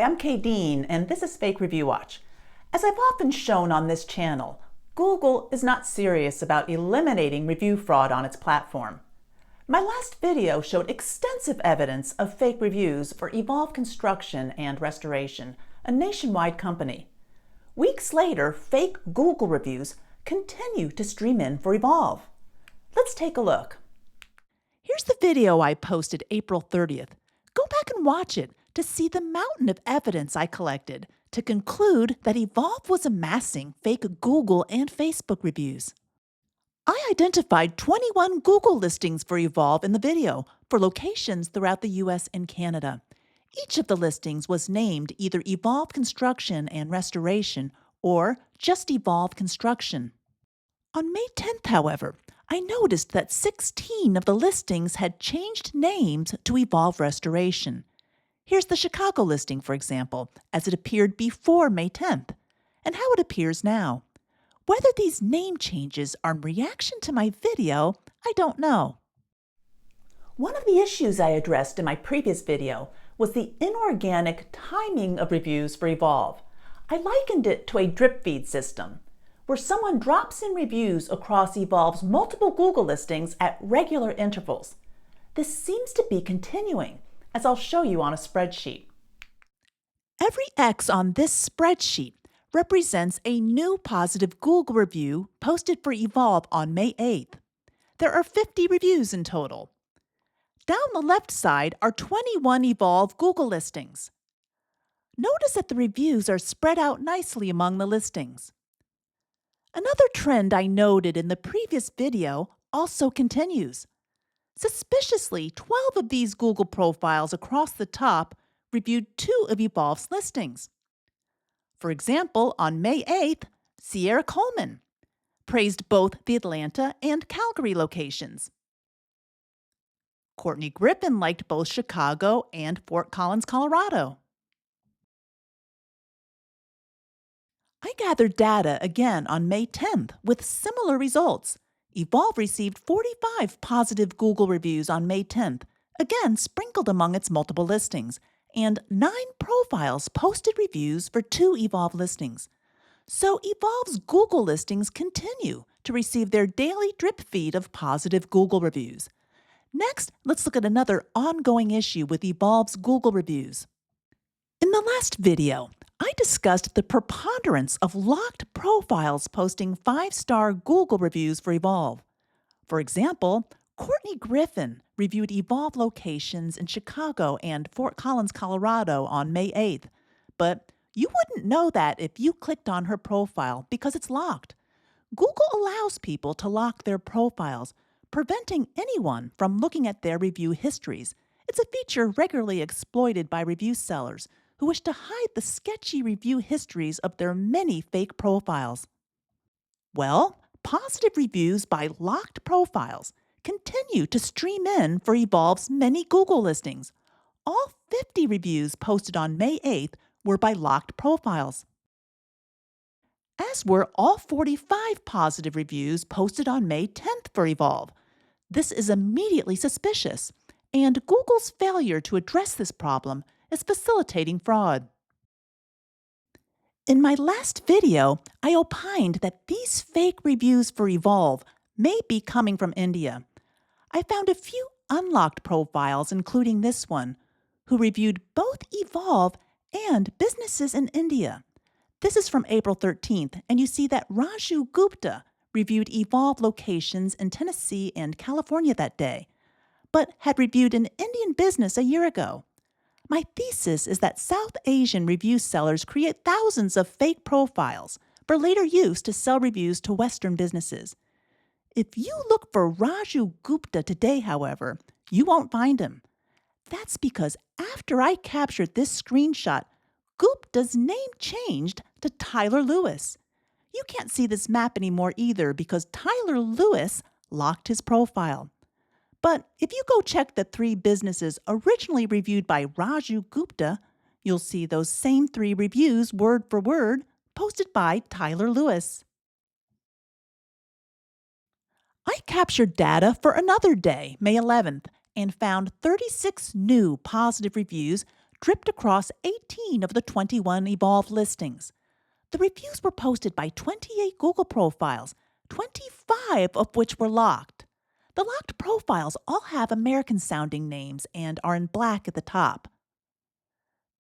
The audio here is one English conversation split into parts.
Hi, I'm Kay Dean, and this is Fake Review Watch. As I've often shown on this channel, Google is not serious about eliminating review fraud on its platform. My last video showed extensive evidence of fake reviews for Evolve Construction and Restoration, a nationwide company. Weeks later, fake Google reviews continue to stream in for Evolve. Let's take a look. Here's the video I posted April 30th. Go back and watch it to see the mountain of evidence I collected to conclude that Evolve was amassing fake Google and Facebook reviews. I identified 21 Google listings for Evolve in the video for locations throughout the US and Canada. Each of the listings was named either Evolve Construction and Restoration or just Evolve Construction. On May 10th, however, I noticed that 16 of the listings had changed names to Evolve Restoration. Here's the Chicago listing, for example, as it appeared before May 10th, and how it appears now. Whether these name changes are in reaction to my video, I don't know. One of the issues I addressed in my previous video was the inorganic timing of reviews for Evolve. I likened it to a drip feed system, where someone drops in reviews across Evolve's multiple Google listings at regular intervals. This seems to be continuing, as I'll show you on a spreadsheet. Every X on this spreadsheet represents a new positive Google review posted for Evolve on May 8th. There are 50 reviews in total. Down the left side are 21 Evolve Google listings. Notice that the reviews are spread out nicely among the listings. Another trend I noted in the previous video also continues. Suspiciously, 12 of these Google profiles across the top reviewed 2 of Evolve's listings. For example, on May 8th, Sierra Coleman praised both the Atlanta and Calgary locations. Courtney Griffin liked both Chicago and Fort Collins, Colorado. I gathered data again on May 10th with similar results. Evolve received 45 positive Google reviews on May 10th, again sprinkled among its multiple listings, and 9 profiles posted reviews for 2 Evolve listings. So Evolve's Google listings continue to receive their daily drip feed of positive Google reviews. Next, let's look at another ongoing issue with Evolve's Google reviews. In the last video, I discussed the preponderance of locked profiles posting 5-star Google reviews for Evolve. For example, Courtney Griffin reviewed Evolve locations in Chicago and Fort Collins, Colorado on May 8th. But you wouldn't know that if you clicked on her profile because it's locked. Google allows people to lock their profiles, preventing anyone from looking at their review histories. It's a feature regularly exploited by review sellers who wish to hide the sketchy review histories of their many fake profiles. Well, positive reviews by locked profiles continue to stream in for Evolve's many Google listings. All 50 reviews posted on May 8th were by locked profiles, as were all 45 positive reviews posted on May 10th for Evolve. This is immediately suspicious, and Google's failure to address this problem is facilitating fraud. In my last video, I opined that these fake reviews for Evolve may be coming from India. I found a few unlocked profiles, including this one, who reviewed both Evolve and businesses in India. This is from April 13th, and you see that Raju Gupta reviewed Evolve locations in Tennessee and California that day, but had reviewed an Indian business a year ago. My thesis is that South Asian review sellers create thousands of fake profiles for later use to sell reviews to Western businesses. If you look for Raju Gupta today, however, you won't find him. That's because after I captured this screenshot, Gupta's name changed to Tyler Lewis. You can't see this map anymore either because Tyler Lewis locked his profile. But if you go check the 3 businesses originally reviewed by Raju Gupta, you'll see those same 3 reviews word for word posted by Tyler Lewis. I captured data for another day, May 11th, and found 36 new positive reviews dripped across 18 of the 21 Evolve listings. The reviews were posted by 28 Google profiles, 25 of which were locked. The locked profiles all have American-sounding names and are in black at the top.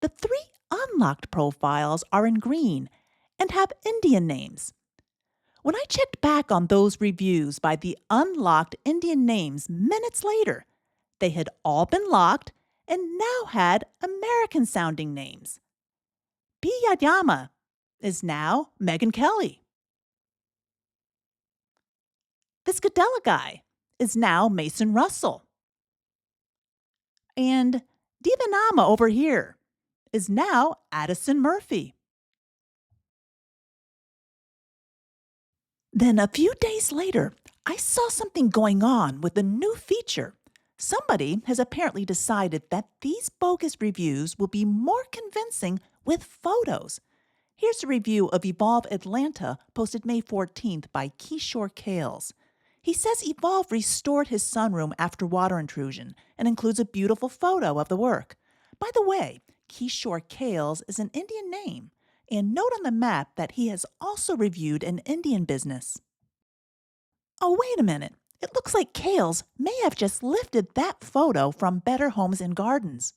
The 3 unlocked profiles are in green and have Indian names. When I checked back on those reviews by the unlocked Indian names minutes later, they had all been locked and now had American-sounding names. P. Yadama is now Megyn Kelly. This Gadella guy is now Mason Russell. And Divanama over here is now Addison Murphy. Then a few days later, I saw something going on with a new feature. Somebody has apparently decided that these bogus reviews will be more convincing with photos. Here's a review of Evolve Atlanta posted May 14th by Kishore Kales. He says Evolve restored his sunroom after water intrusion and includes a beautiful photo of the work. By the way, Kishore Kales is an Indian name, and note on the map that he has also reviewed an Indian business. Oh, wait a minute. It looks like Kales may have just lifted that photo from Better Homes and Gardens.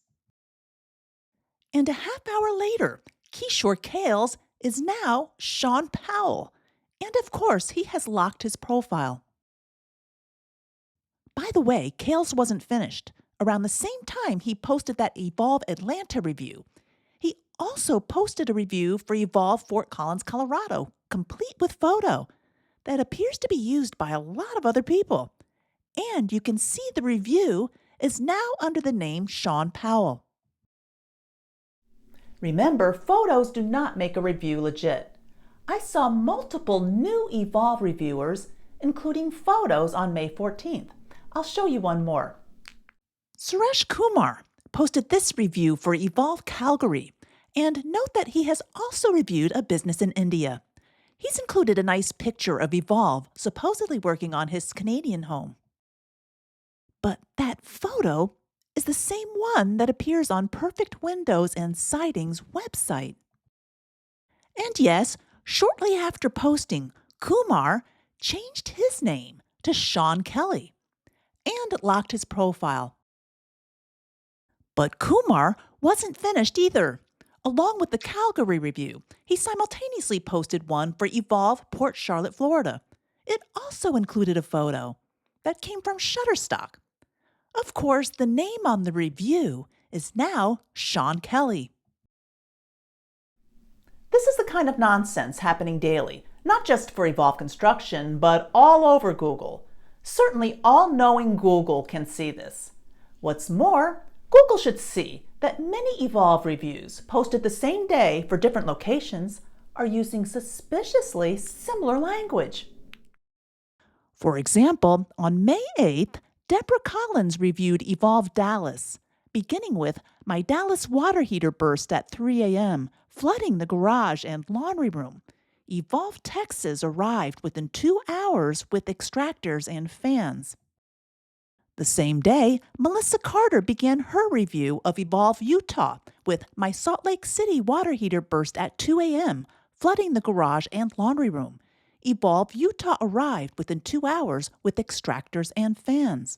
And a half hour later, Kishore Kales is now Sean Powell. And of course, he has locked his profile. By the way, Kales wasn't finished. Around the same time he posted that Evolve Atlanta review, he also posted a review for Evolve Fort Collins, Colorado, complete with photo, that appears to be used by a lot of other people. And you can see the review is now under the name Sean Powell. Remember, photos do not make a review legit. I saw multiple new Evolve reviewers, including photos on May 14th. I'll show you one more. Suresh Kumar posted this review for Evolve Calgary, and note that he has also reviewed a business in India. He's included a nice picture of Evolve supposedly working on his Canadian home. But that photo is the same one that appears on Perfect Windows and Siding's website. And yes, shortly after posting, Kumar changed his name to Sean Kelly and locked his profile. But Kumar wasn't finished either. Along with the Calgary review, he simultaneously posted one for Evolve Port Charlotte, Florida. It also included a photo that came from Shutterstock. Of course, the name on the review is now Sean Kelly. This is the kind of nonsense happening daily, not just for Evolve Construction, but all over Google. Certainly all-knowing Google can see this. What's more, Google should see that many Evolve reviews posted the same day for different locations are using suspiciously similar language. For example, on May 8th, Deborah Collins reviewed Evolve Dallas, beginning with "My Dallas water heater burst at 3 a.m., flooding the garage and laundry room. Evolve Texas arrived within 2 hours with extractors and fans." The same day, Melissa Carter began her review of Evolve Utah with "My Salt Lake City water heater burst at 2 a.m., flooding the garage and laundry room. Evolve Utah arrived within 2 hours with extractors and fans."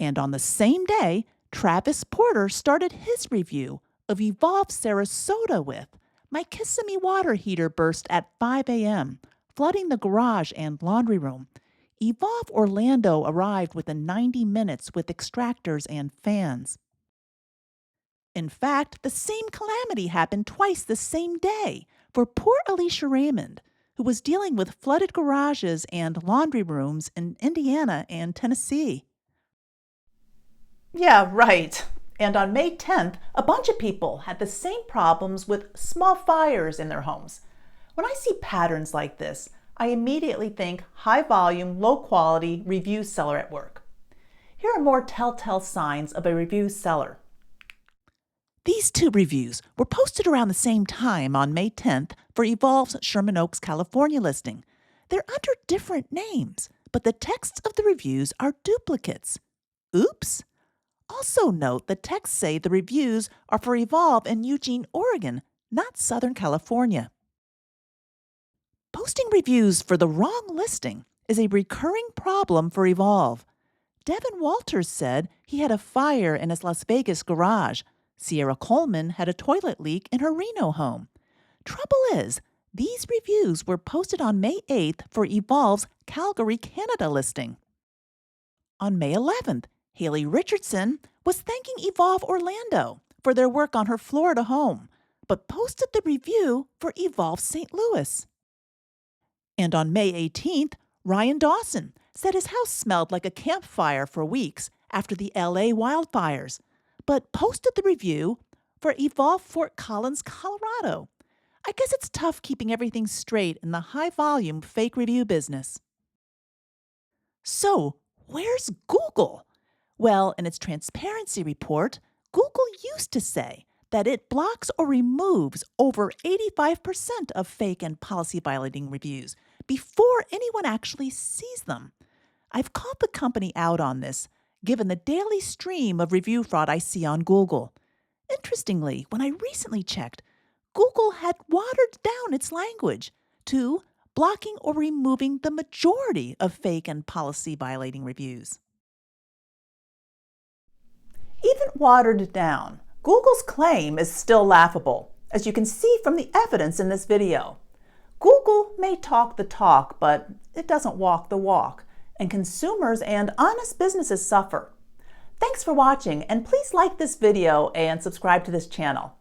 And on the same day, Travis Porter started his review of Evolve Sarasota with "My Kissimmee water heater burst at 5 a.m., flooding the garage and laundry room. Evolve Orlando arrived within 90 minutes with extractors and fans." In fact, the same calamity happened twice the same day for poor Alicia Raymond, who was dealing with flooded garages and laundry rooms in Indiana and Tennessee. Yeah, right. And on May 10th, a bunch of people had the same problems with small fires in their homes. When I see patterns like this, I immediately think high-volume, low-quality review seller at work. Here are more telltale signs of a review seller. These two reviews were posted around the same time on May 10th for Evolve's Sherman Oaks, California listing. They're under different names, but the texts of the reviews are duplicates. Oops! Also note the texts say the reviews are for Evolve in Eugene, Oregon, not Southern California. Posting reviews for the wrong listing is a recurring problem for Evolve. Devin Walters said he had a fire in his Las Vegas garage. Sierra Coleman had a toilet leak in her Reno home. Trouble is, these reviews were posted on May 8th for Evolve's Calgary, Canada listing. On May 11th, Haley Richardson was thanking Evolve Orlando for their work on her Florida home, but posted the review for Evolve St. Louis. And on May 18th, Ryan Dawson said his house smelled like a campfire for weeks after the LA wildfires, but posted the review for Evolve Fort Collins, Colorado. I guess it's tough keeping everything straight in the high-volume fake review business. So, where's Google? Well, in its transparency report, Google used to say that it blocks or removes over 85% of fake and policy-violating reviews before anyone actually sees them. I've called the company out on this, given the daily stream of review fraud I see on Google. Interestingly, when I recently checked, Google had watered down its language to blocking or removing the majority of fake and policy-violating reviews. Even watered down, Google's claim is still laughable, as you can see from the evidence in this video. Google may talk the talk, but it doesn't walk the walk, and consumers and honest businesses suffer. Thanks for watching, and please like this video and subscribe to this channel.